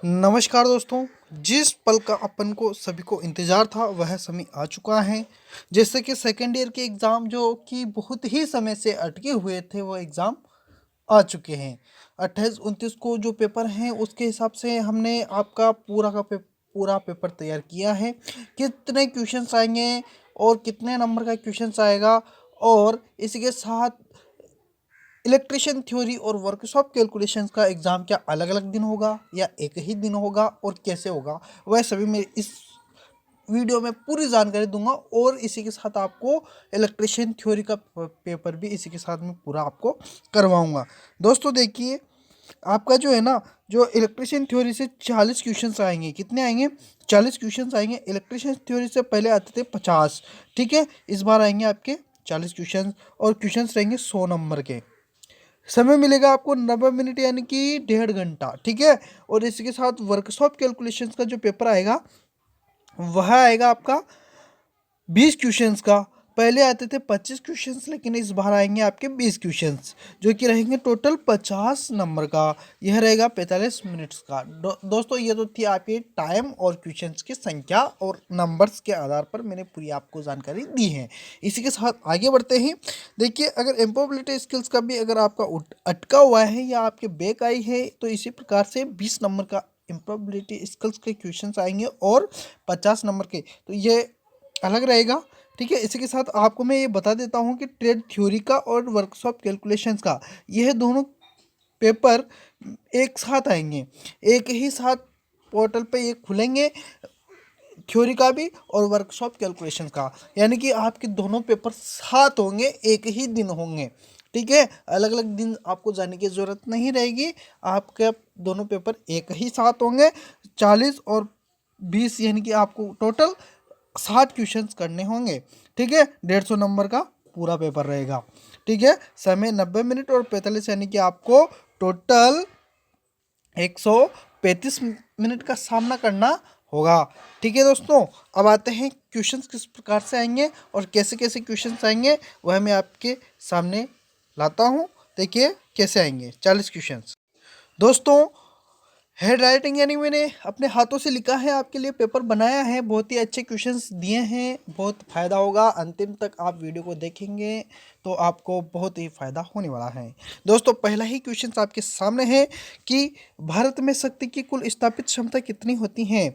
नमस्कार दोस्तों। जिस पल का अपन को सभी को इंतज़ार था वह समय आ चुका है। जैसे कि सेकेंड ईयर के एग्ज़ाम जो कि बहुत ही समय से अटके हुए थे वो एग्ज़ाम आ चुके हैं। 28-29 को जो पेपर हैं उसके हिसाब से हमने आपका पूरा पेपर तैयार किया है। कितने क्वेश्चंस आएंगे और कितने नंबर का क्वेश्चंस आएगा, और इसी के साथ इलेक्ट्रिशियन थ्योरी और वर्कशॉप कैलकुलेशंस का एग्ज़ाम क्या अलग अलग दिन होगा या एक ही दिन होगा और कैसे होगा, वह सभी मैं इस वीडियो में पूरी जानकारी दूंगा। और इसी के साथ आपको इलेक्ट्रिशियन थ्योरी का पेपर भी इसी के साथ में पूरा आपको करवाऊंगा। दोस्तों देखिए, आपका जो है ना, जो इलेक्ट्रिशियन थ्योरी से 40 क्वेश्चंस आएंगे। कितने आएंगे? 40 क्वेश्चंस आएंगे। इलेक्ट्रिशियन थ्योरी से पहले आते थे 50, ठीक है। इस बार आएंगे आपके 40 क्वेश्चंस, और क्वेश्चंस रहेंगे 100 नंबर के। समय मिलेगा आपको 90 मिनट यानी कि 1.5 घंटा, ठीक है। और इसके साथ वर्कशॉप कैलकुलेशंस का जो पेपर आएगा वह आएगा आपका 20 क्वेश्चंस का। पहले आते थे 25 क्वेश्चंस, लेकिन इस बार आएंगे आपके 20 क्वेश्चंस, जो कि रहेंगे टोटल 50 नंबर का। यह रहेगा 45 मिनट्स का। दोस्तों ये तो थी आपकी टाइम और क्वेश्चंस की संख्या, और नंबर्स के आधार पर मैंने पूरी आपको जानकारी दी है। इसी के साथ आगे बढ़ते हैं। देखिए, अगर एम्प्लॉयबिलिटी स्किल्स का भी अगर आपका अटका हुआ है या आपके बैक आई है, तो इसी प्रकार से 20 नंबर का एम्प्लॉयबिलिटी स्किल्स के क्वेश्चंस आएंगे और 50 नंबर के, तो ये अलग रहेगा, ठीक है। इसी के साथ आपको मैं ये बता देता हूँ कि ट्रेड थ्योरी का और वर्कशॉप कैलकुलेशंस का यह दोनों पेपर एक साथ आएंगे, एक ही साथ पोर्टल पे ये खुलेंगे, थ्योरी का भी और वर्कशॉप कैलकुलेशन का। यानी कि आपके दोनों पेपर साथ होंगे, एक ही दिन होंगे, ठीक है। अलग अलग दिन आपको जाने की ज़रूरत नहीं रहेगी, आपके दोनों पेपर एक ही साथ होंगे। 40 और 20 यानी कि आपको टोटल 60 क्वेश्चंस करने होंगे, ठीक है। 150 नंबर का पूरा पेपर रहेगा, ठीक है। समय 90 मिनट और 45 यानी कि आपको टोटल 135 मिनट का सामना करना होगा, ठीक है दोस्तों। अब आते हैं क्वेश्चंस किस प्रकार से आएंगे और कैसे कैसे क्वेश्चंस आएंगे, वह मैं आपके सामने लाता हूँ। देखिए कैसे आएंगे 40 क्वेश्चंस। दोस्तों, हैंड राइटिंग यानी मैंने अपने हाथों से लिखा है, आपके लिए पेपर बनाया है, बहुत ही अच्छे क्वेश्चंस दिए हैं, बहुत फ़ायदा होगा। अंतिम तक आप वीडियो को देखेंगे तो आपको बहुत ही फ़ायदा होने वाला है। दोस्तों, पहला ही क्वेश्चन आपके सामने है कि भारत में शक्ति की कुल स्थापित क्षमता कितनी होती है।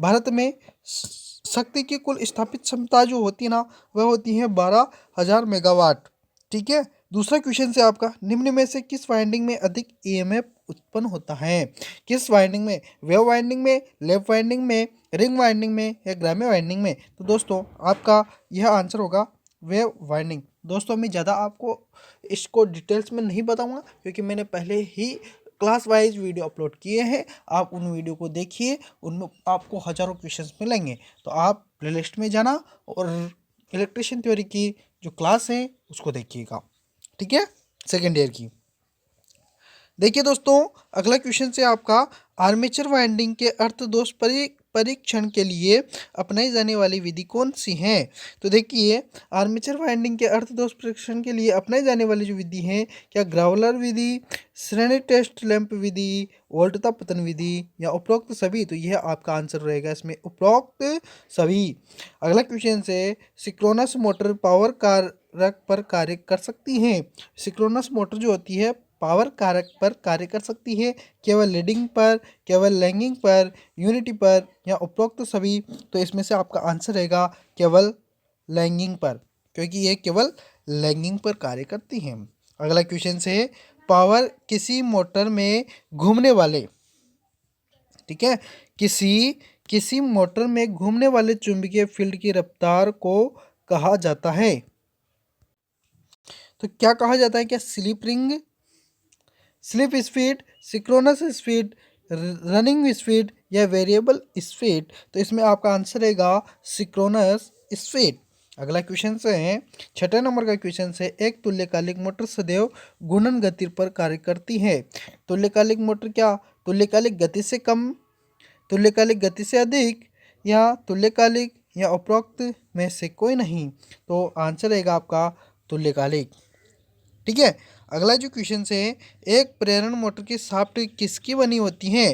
भारत में शक्ति की कुल स्थापित क्षमता जो होती है ना, वह होती है 12,000 मेगावाट, ठीक है। दूसरा क्वेश्चन से आपका, निम्न में से किस वाइंडिंग में अधिक ईएमएफ उत्पन्न होता है। किस वाइंडिंग में? वेव वाइंडिंग में, लैप वाइंडिंग में, रिंग वाइंडिंग में या ग्राम्य वाइंडिंग में? तो दोस्तों आपका यह आंसर होगा वेव वाइंडिंग। दोस्तों मैं ज़्यादा आपको इसको डिटेल्स में नहीं बताऊंगा, क्योंकि मैंने पहले ही क्लास वाइज वीडियो अपलोड किए हैं। आप उन वीडियो को देखिए, उनमें आपको हज़ारों क्वेश्चंस मिलेंगे। तो आप प्लेलिस्ट में जाना और इलेक्ट्रिशियन थ्योरी की जो क्लास है उसको देखिएगा, ठीक है, सेकेंड ईयर की। देखिए दोस्तों, अगला क्वेश्चन से आपका, आर्मेचर वाइंडिंग के अर्थ दोष परीक्षण के लिए अपनाई जाने वाली विधि कौन सी है। तो देखिए, आर्मेचर वाइंडिंग के अर्थ दोष परीक्षण के लिए अपनाई जाने वाली जो विधि है, क्या ग्राउलर विधि, श्रेणी टेस्ट लैंप विधि, वोल्टता पतन विधि या उपरोक्त सभी? तो यह आपका आंसर रहेगा इसमें उपरोक्त सभी। अगला क्वेश्चन से, सिक्रोनस मोटर पावर कारक पर कार्य कर सकती है। सिक्रोनस मोटर जो होती है पावर कारक पर कार्य कर सकती है, केवल लीडिंग पर, केवल लैगिंग पर, यूनिटी पर या उपरोक्त सभी? तो इसमें से आपका आंसर रहेगा केवल लैगिंग पर, क्योंकि ये केवल लैगिंग पर कार्य करती हैं। अगला क्वेश्चन है, पावर किसी मोटर में घूमने वाले, ठीक है, किसी किसी मोटर में घूमने वाले चुंबकीय फील्ड की रफ्तार को कहा जाता है। तो क्या कहा जाता है? क्या slip ring, slip speed, synchronous speed, running speed या वेरिएबल स्पीड? तो इसमें आपका आंसर रहेगा सिक्रोनस स्पीड। अगला क्वेश्चन से है, छठे नंबर का क्वेश्चन से, एक तुल्यकालिक मोटर सदैव घूर्णन गति पर कार्य करती है। तुल्यकालिक मोटर क्या तुल्यकालिक गति से कम, तुल्यकालिक गति से अधिक या तुल्यकालिक या उपरोक्त में से कोई नहीं? तो आंसर रहेगा आपका तुल्यकालिक, ठीक है। अगला जो क्वेश्चन है, एक प्रेरण मोटर की शाफ्ट किसकी बनी होती है।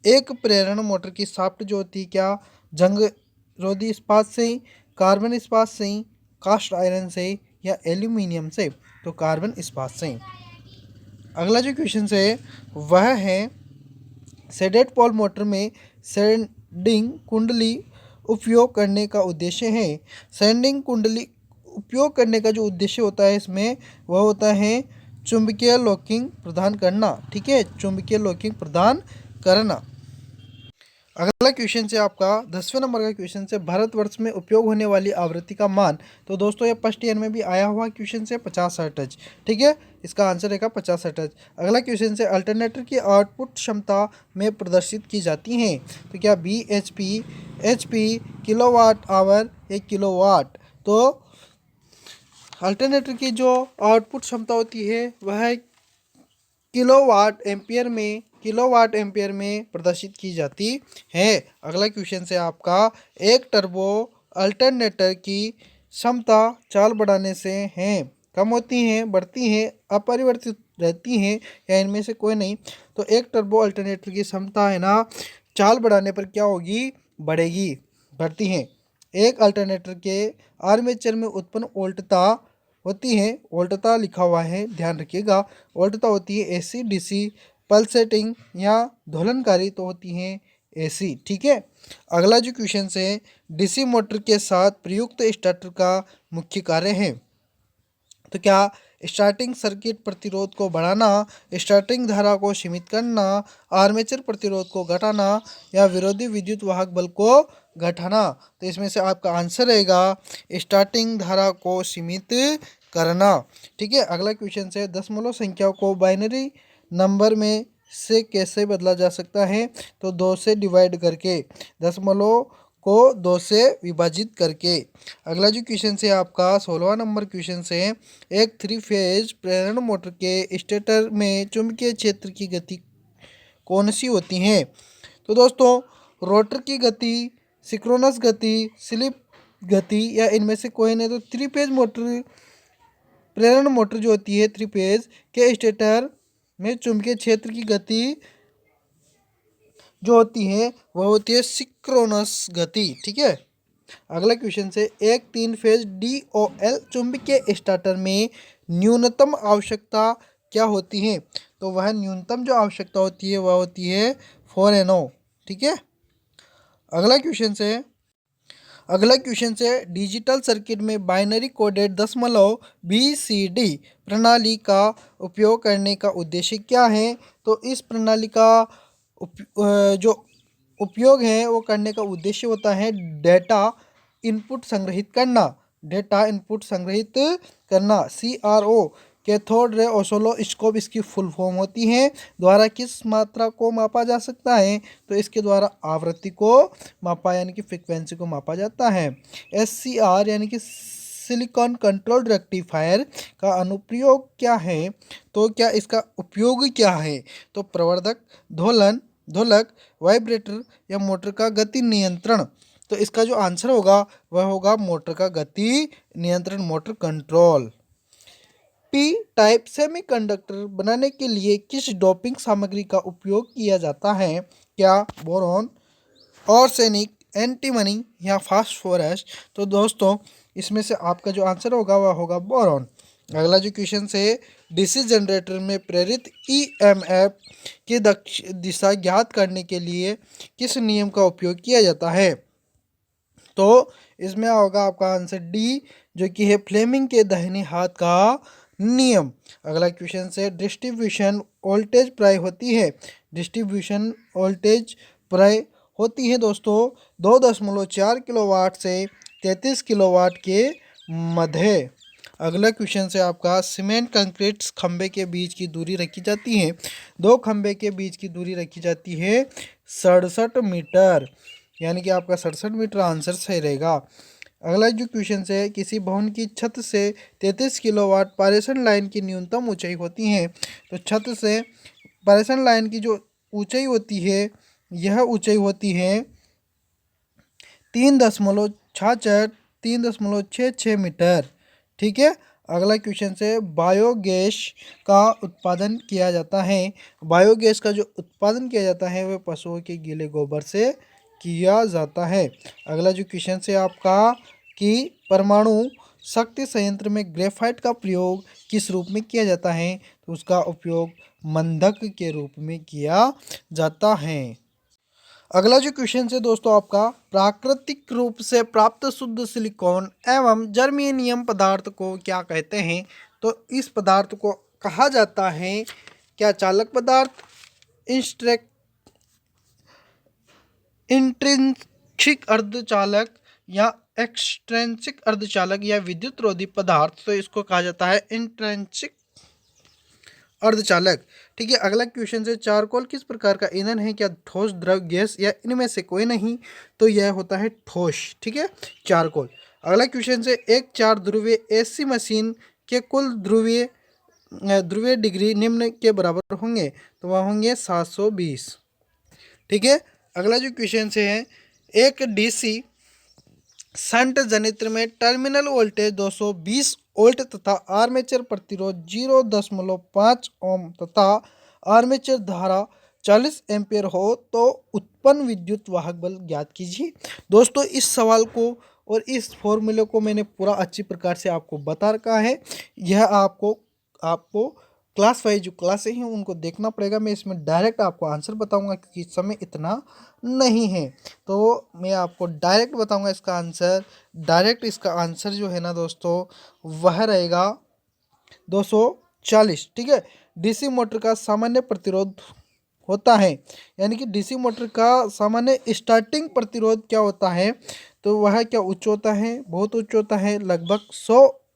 एक प्रेरण मोटर की शाफ्ट जो होती है क्या जंग रोधी इस्पात से, कार्बन इस्पात से, कास्ट आयरन से या एल्यूमिनियम से? तो कार्बन इस्पात से। अगला जो क्वेश्चन है वह है सेडेड पोल मोटर में सेंडिंग कुंडली उपयोग करने का उद्देश्य है। सेंडिंग कुंडली उपयोग करने का जो उद्देश्य होता है इसमें वह होता है चुंबकीय लॉकिंग प्रदान करना। ठीक है, चुंबकीय लॉकिंग प्रदान करना। अगला क्वेश्चन से आपका 10वें नंबर का क्वेश्चन से भारतवर्ष में उपयोग होने वाली आवृत्ति का मान। तो दोस्तों ये फर्स्ट ईयर में भी आया हुआ क्वेश्चन से 50 हर्ट्ज। ठीक है, इसका आंसर रहेगा 50 हर्ट्ज। अगला क्वेश्चन से अल्टरनेटर की आउटपुट क्षमता में प्रदर्शित की जाती हैं। तो क्या bhp, hp, किलोवाट आवर या किलोवाट? तो अल्टरनेटर की जो आउटपुट क्षमता होती है वह किलोवाट एम्पियर में प्रदर्शित की जाती है। अगला क्वेश्चन से आपका एक टर्बो अल्टरनेटर की क्षमता चाल बढ़ाने से है कम होती हैं, बढ़ती हैं, अपरिवर्तित रहती हैं या इनमें से कोई नहीं? तो एक टर्बो अल्टरनेटर की क्षमता है ना चाल बढ़ाने पर क्या होगी? बढ़ेगी, बढ़ती हैं। एक अल्टरनेटर के आर्मेचर में उत्पन्न वोल्टता होती है, वोल्टता लिखा हुआ है ध्यान रखिएगा, वोल्टता होती है एसी डीसी पल्सेटिंग या दोलनकारी तो होती हैं एसी। ठीक है, अगला जो क्वेश्चन है डीसी मोटर के साथ प्रयुक्त स्टार्टर का मुख्य कार्य है। तो क्या स्टार्टिंग सर्किट प्रतिरोध को बढ़ाना, स्टार्टिंग धारा को सीमित करना, आर्मेचर प्रतिरोध को घटाना या विरोधी विद्युत वाहक बल को घटाना? तो इसमें से आपका आंसर रहेगा स्टार्टिंग धारा को सीमित करना। ठीक है, अगला क्वेश्चन है दशमलव संख्या को बाइनरी नंबर में से कैसे बदला जा सकता है? तो 2 से डिवाइड करके, दशमलव को 2 से विभाजित करके। अगला जो क्वेश्चन है आपका 16वां नंबर क्वेश्चन है एक 3 फेज प्रेरण मोटर के स्टेटर में चुंबकीय क्षेत्र की गति कौन सी होती है? तो दोस्तों रोटर की गति, सिंक्रोनस गति, स्लिप गति या इनमें से कोई नहीं? तो 3 फेज मोटर प्रेरण मोटर जो होती है 3 फेज के स्टेटर में चुंबकीय क्षेत्र की गति जो होती है वह होती है सिंक्रोनस गति। ठीक है, अगला क्वेश्चन से एक 3 फेज DOL चुंबकीय स्टार्टर में न्यूनतम आवश्यकता क्या होती है? तो वह न्यूनतम जो आवश्यकता होती है वह होती है 4NO। ठीक है, अगला क्वेश्चन से डिजिटल सर्किट में बाइनरी कोडेड दशमलव BCD प्रणाली का उपयोग करने का उद्देश्य क्या है? तो इस प्रणाली का जो उपयोग है वो करने का उद्देश्य होता है डेटा इनपुट संग्रहित करना, डेटा इनपुट संग्रहित करना। CRO कैथोड रे ऑसिलोस्कोप इसकी फुल फॉर्म होती है। द्वारा किस मात्रा को मापा जा सकता है? तो इसके द्वारा आवृत्ति को मापा यानी कि फ्रिक्वेंसी को मापा जाता है। SCR यानी कि सिलिकॉन कंट्रोल्ड रेक्टिफायर का अनुप्रयोग क्या है? तो क्या इसका उपयोग क्या है? तो प्रवर्धक, ढोलक, वाइब्रेटर या मोटर का गति नियंत्रण? तो इसका जो आंसर होगा वह होगा मोटर का गति नियंत्रण, motor control. P type semiconductor बनाने के लिए किस डोपिंग सामग्री का उपयोग किया जाता है? क्या बोरॉन, आर्सेनिक, एंटीमनी या फास्फोरस? तो दोस्तों इसमें से आपका जो आंसर होगा वह होगा बोरॉन। अगला जो क्वेश्चन है डीसी जनरेटर में प्रेरित EMF की दिशा ज्ञात करने के लिए किस नियम का उपयोग किया जाता है? तो इसमें होगा आपका आंसर डी जो कि है फ्लेमिंग के दाहिने हाथ का नियम। अगला क्वेश्चन है डिस्ट्रीब्यूशन वोल्टेज प्राय होती है, डिस्ट्रीब्यूशन वोल्टेज प्राय होती है दोस्तों 2.4 किलोवाट से 33 किलोवाट के मध्य। अगला क्वेश्चन है आपका सीमेंट कंक्रीट खंबे के बीच की दूरी रखी जाती है, 2 खंबे के बीच की दूरी रखी जाती है 67 मीटर, यानी कि आपका 67 मीटर आंसर सही रहेगा। अगला जो क्वेश्चन है किसी भवन की छत से 33 किलोवाट पारेषण लाइन की न्यूनतम ऊंचाई होती है। तो छत से पारेषण लाइन की जो ऊंचाई होती है यह ऊंचाई होती है 3.66 मीटर। ठीक है, अगला क्वेश्चन से बायोगैस का उत्पादन किया जाता है। बायोगैस का जो उत्पादन किया जाता है वह पशुओं के गीले गोबर से किया जाता है। अगला जो क्वेश्चन से आपका कि परमाणु शक्ति संयंत्र में ग्रेफाइट का प्रयोग किस रूप में किया जाता है, तो उसका उपयोग मंदक के रूप में किया जाता है। अगला जो क्वेश्चन है दोस्तों आपका, प्राकृतिक रूप से प्राप्त शुद्ध सिलिकॉन एवं जर्मेनियम पदार्थ को क्या कहते हैं, तो इस पदार्थ को कहा जाता है क्या चालक पदार्थ, इंट्रिंसिक अर्धचालक या एक्सट्रिंसिक अर्धचालक या विद्युत रोधी पदार्थ, तो इसको कहा जाता है इंट्रिंसिक अर्धचालक। ठीक है। अगला क्वेश्चन है चारकोल किस प्रकार का ईंधन है, क्या ठोस, द्रव, गैस या इनमें से कोई नहीं, तो यह होता है ठोस। ठीक है, चारकोल। अगला क्वेश्चन है एक 4 ध्रुवीय एसी मशीन के कुल ध्रुवीय डिग्री निम्न के बराबर होंगे, तो वह होंगे 720। ठीक है। अगला जो क्वेश्चन है एक डीसी शंट जनित्र में टर्मिनल वोल्टेज 220 वोल्ट तथा आर्मेचर प्रतिरोध 0.5 ओम तथा आर्मेचर धारा 40 एम्पियर हो तो उत्पन्न विद्युत वाहक बल ज्ञात कीजिए। दोस्तों इस सवाल को और इस फॉर्मूले को मैंने पूरा अच्छी प्रकार से आपको बता रखा है। यह आपको क्लास 5 जो क्लासें हैं उनको देखना पड़ेगा। मैं इसमें डायरेक्ट आपको आंसर बताऊंगा क्योंकि समय इतना नहीं है, तो मैं आपको डायरेक्ट बताऊंगा इसका आंसर। डायरेक्ट इसका आंसर जो है ना दोस्तों वह रहेगा 240। ठीक है। डीसी मोटर का सामान्य प्रतिरोध होता है, यानी कि डीसी मोटर का सामान्य स्टार्टिंग प्रतिरोध क्या होता है, तो वह क्या उच्च होता है, बहुत उच्च होता है, लगभग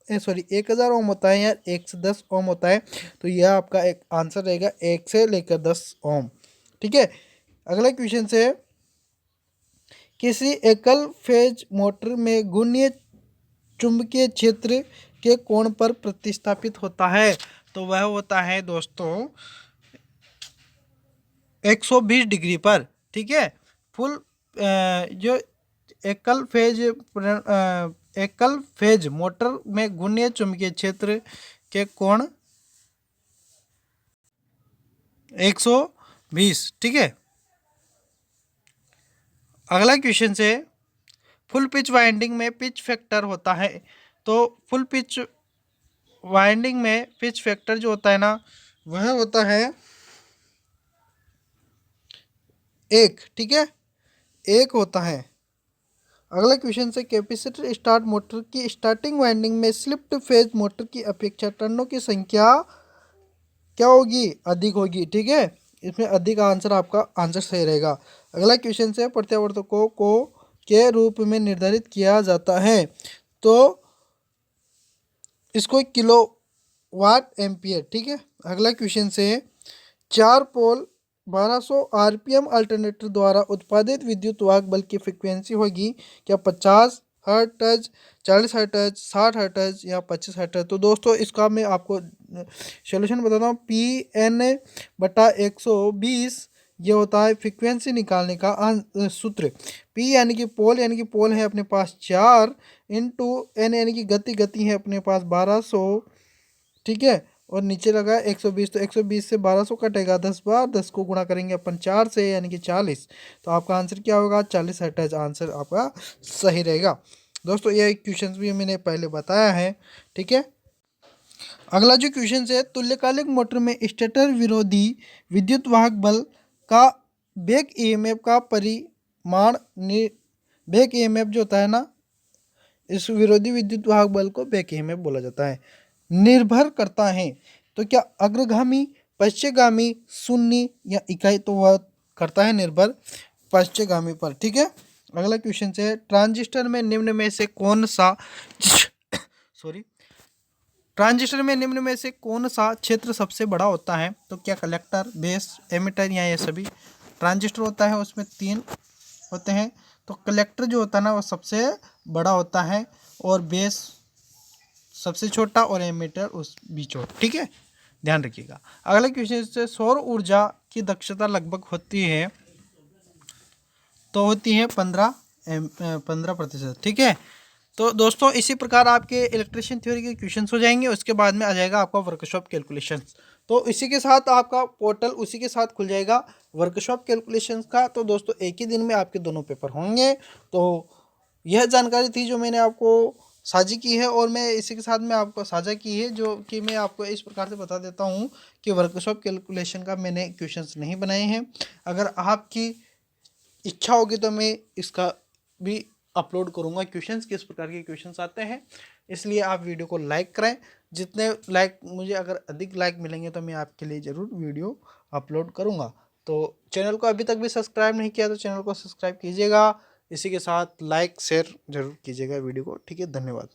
1000 ओम होता है या 1 से 10 ओम होता है। तो यह आपका एक आंसर रहेगा 1 से लेकर 10 ओम। ठीक है। अगला क्वेश्चन से किसी एकल फेज मोटर में घूर्णीय चुंबकीय क्षेत्र के कोण पर प्रतिस्थापित होता है, तो वह होता है दोस्तों 120 डिग्री पर। ठीक है। फुल जो एकल फेज मोटर में घूर्णीय चुंबकीय क्षेत्र के कोण 120। ठीक है। अगला क्वेश्चन से फुल पिच वाइंडिंग में पिच फैक्टर होता है, तो फुल पिच वाइंडिंग में पिच फैक्टर जो होता है ना वह होता है 1। ठीक है, 1 होता है। अगला क्वेश्चन से कैपेसिटर स्टार्ट मोटर की स्टार्टिंग वाइंडिंग में स्लिप्ड फेज मोटर की अपेक्षा टर्नों की संख्या क्या होगी, अधिक होगी। ठीक है, इसमें अधिक आंसर आपका आंसर सही रहेगा। अगला क्वेश्चन से प्रत्यावर्तकों को के रूप में निर्धारित किया जाता है, तो इसको किलो वाट एम्पियर। ठीक है। अगला क्वेश्चन से 4 पोल 1200 आरपीएम अल्टरनेटर द्वारा उत्पादित विद्युत वाहक बल की फ्रीक्वेंसी होगी क्या 50 हर्ट्ज, 40 हर्ट्ज, 60 हर्ट्ज या 25 हर्ट्ज। तो दोस्तों इसका मैं आपको सॉल्यूशन बताता हूँ। Pn/120 ये होता है फ्रीक्वेंसी निकालने का सूत्र। P यानी कि पोल है अपने पास 4 इंटू N यानी कि गति है अपने पास 1200। ठीक है, और नीचे लगा 120, तो 120 से 1200 कटेगा 10 बार, 10 को गुणा करेंगे अपन 4 से यानी कि 40, तो आपका आंसर क्या होगा 40 हर्ट्ज आंसर आपका सही रहेगा। दोस्तों ये क्वेश्चन भी मैंने पहले बताया है। ठीक है। अगला जो क्वेश्चन है तुल्यकालिक मोटर में स्टेटर विरोधी विद्युत वाहक बल का बैक ईएमएफ का परिमाण बैक ईएमएफ जो होता है ना, इस विरोधी विद्युत वाहक बल को बैक ईएमएफ बोला जाता है, निर्भर करता है। तो क्या अग्रगामी, पश्चिमगामी, शून्य या इकाई, तो वह करता है निर्भर पश्चिमगामी पर। ठीक है। अगला क्वेश्चन है ट्रांजिस्टर में निम्न में से कौन सा ट्रांजिस्टर में निम्न में से कौन सा क्षेत्र सबसे बड़ा होता है, तो क्या कलेक्टर, बेस, एमिटर या ये सभी। ट्रांजिस्टर होता है उसमें 3 होते हैं, तो कलेक्टर जो होता है ना वो सबसे बड़ा होता है और बेस सबसे छोटा और एमिटर उस बीच हो। ठीक है, ध्यान रखिएगा। अगला क्वेश्चन से सौर ऊर्जा की दक्षता लगभग होती है, तो होती है 15%। ठीक है। तो दोस्तों इसी प्रकार आपके इलेक्ट्रिशियन थ्योरी के क्वेश्चंस हो जाएंगे, उसके बाद में आ जाएगा आपका वर्कशॉप कैलकुलेशंस। तो इसी के साथ आपका पोर्टल उसी के साथ खुल जाएगा वर्कशॉप कैलकुलेशंस का। तो दोस्तों एक ही दिन में आपके दोनों पेपर होंगे। तो यह जानकारी थी जो मैंने आपको साझी की है, और मैं इसी के साथ में आपको साझा की है, जो कि मैं आपको इस प्रकार से बता देता हूँ कि वर्कशॉप कैलकुलेशन का मैंने क्वेश्चंस नहीं बनाए हैं। अगर आपकी इच्छा होगी तो मैं इसका भी अपलोड करूँगा क्वेश्चंस, किस प्रकार के क्वेश्चंस आते हैं। इसलिए आप वीडियो को लाइक करें। जितने लाइक मुझे अगर अधिक लाइक मिलेंगे तो मैं आपके लिए ज़रूर वीडियो अपलोड करूँगा। तो चैनल को अभी तक भी सब्सक्राइब नहीं किया तो चैनल को सब्सक्राइब कीजिएगा। इसी के साथ लाइक शेयर ज़रूर कीजिएगा वीडियो को। ठीक है, धन्यवाद।